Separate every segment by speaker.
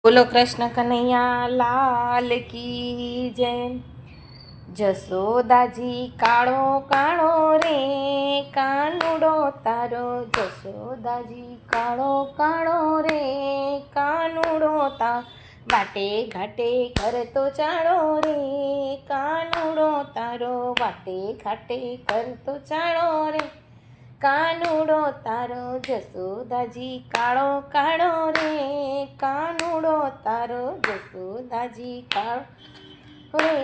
Speaker 1: બોલો કૃષ્ણ કનૈયા લાલ કી જય। જશોદાજી કાળો કાળો રે કાનુડો તારો, જશોદાજી કાળો કાળો રે કાનુડો તારો, વાટે ઘાટે કરતો ચાળો રે કાનુડો તારો, વાટે ઘાટે કરતો ચાળો રે કાનુડો તારો, જશોદાજી કાળો કાળો રે કાનુડો તારો, જશોદાજી કાળો રે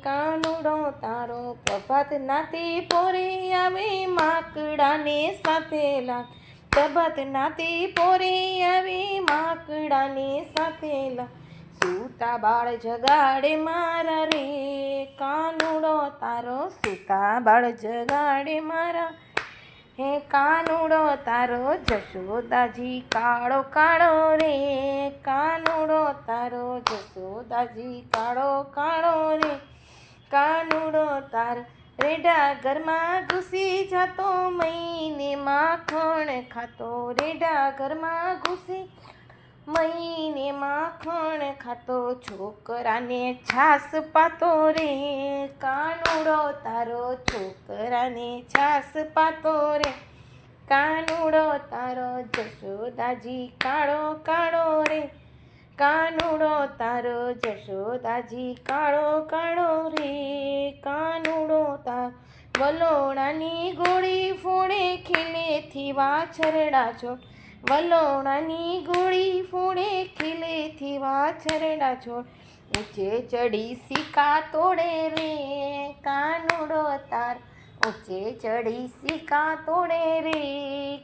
Speaker 1: કાનુડો તારો। પ્રભાત નાતે પોરે આવે માકડાને સાથે લાગ, પ્રભાત નાતે પોરે આવે માકડાને સાથે લાગ, સૂતા બાળ જગાડે મારા રે કાનુડો તારો, સૂતા બાળ જગાડે મારા હે કાનુડો તારો, જશોદાજી કાળો કાળો રે કાનુડો તારો, જશોદાજી કાળો કાળો રે કાનુડો તારો। રેઢા ઘરમાં ઘૂસી જતો મહીને માખણ ખાતો, રેઢા ઘરમાં ઘૂસી મહીને માખણ ખાતો, છોકરાને છાસ પાતો રે કાનુડો તારો, છોકરાને છાસ પાતો રે કાનુડો તારો, જશોદાજી કાળો કાળો રે કાનુડો તારો, જશોદાજી કાળો કાળો રે કાનુડો તારો। વલોણાની ગોળી ફોડે ખીલેથી વાછરડા છોડ, વલોણાની ગોળી ફોડે ખીલેથી વાછરડા છોડ, ઊંચે ચડી સિક્કા તોડે રે કાનુડો તાર, ઊંચે ચડી સિક્કા તોડે રે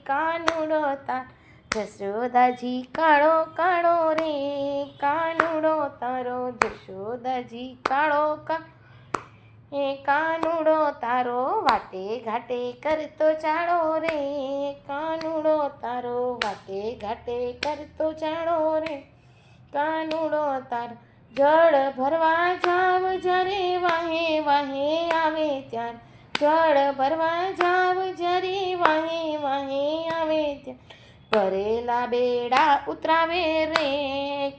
Speaker 1: કાનુડો તાર, જશોદાજી કાળો કાળો રે કાનુડો તારો, જશોદાજી કાળો કાળો હે કાનુડો તારો, વાટે ઘાટે કરતો ચાળો રે કાનુડો તારો, વાટે ઘાટે કરતો ચાળો રે કાનુડો તારો। જળ ભરવા જાવ જ્યારે વાહે વાહે આવે ત્યાર, જળ ભરવા જાવ જ્યારે વાહે વાહે આવે ત્યાર, ભરેલા બેડા ઉતરાવે રે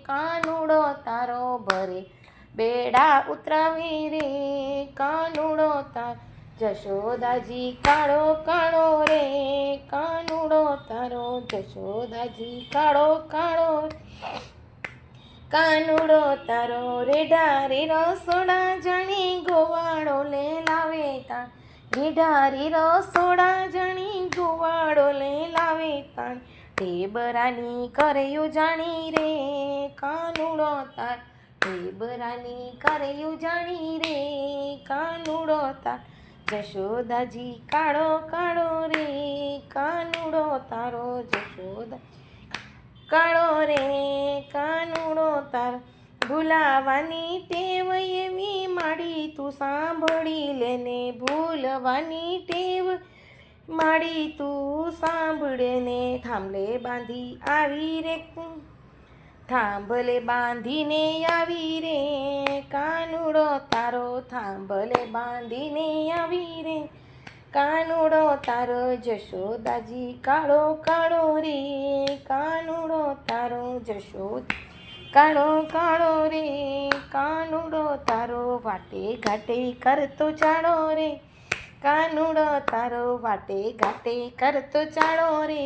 Speaker 1: કાનુડો તારો, ભરે બેડા ઉતરાવે રે કાનુડો તાર, જશોદાજી કાળો કાળો રે કાનુડો તારો, જશોદાજી કાળો કાળો કાનુડો તારો। રેઢા રે રસોડા જાણી ગોવાળો લે લાવે તાણ, રેઢા રે રસોડા જાણી ગોવાળો લે લાવે તાણ, ઢેબરાની કર્યું જાણી રે કાનુડો તાર, ઢેબરાની કર્યું જાણી રે કાનુડો તાર, જશોદાજી કાળો કાળો રે કાનુડો તારો, જશોદા કાળો રે કાનુડો તાર। ભૂલાવાની ટેવ એવી માડી તું સાંભળી લેને, ભૂલવાની ટેવ માડી તું સાંભળે ને, થાંભલે બાંધી આવી રે થાંભલે બાંધીને આવી રે કાનુડો તારો, થાંભલે બાંધીને આવી રે કાનુડો તારો, જશોદાજી કાળો કાળો રે કાનુડો તારો, જશોદ કાળો કાળો રે કાનુડો તારો, વાટે ઘાટે કરતો ચાળો રે કાનુડો તારો, વાટે ઘાટે કરતો ચાળો રે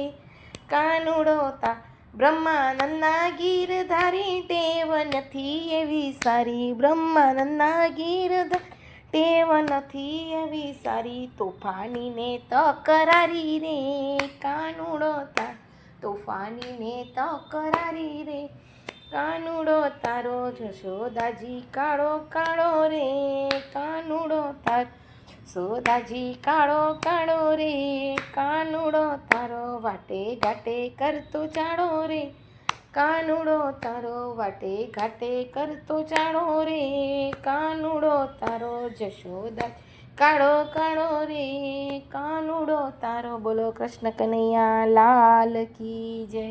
Speaker 1: કાનુડો તાર। બ્રહ્માનંદના ગીરધારી ટેવ નથી એવી સારી, બ્રહ્માનંદના ગીરધારી ટેવ નથી એવી સારી, તોફાનીને તકરારી રે કાનુડો તાર, તોફાનીને તકરારી રે કાનુડો તારો, જશોદાજી કાળો કાળો રે કાનુડો તાર, જશોદાજી કાળો કાળો રે કાનુડો તારો, વાટે ઘાટે કરતો ચાળો રે કાનુડો તારો, વાટે ઘાટે કરતો ચાળો રે કાનુડો તારો, જશોદાજી કાળો કાળો રે કાનુડો તારો। બોલો કૃષ્ણ કનૈયા લાલ કી જય।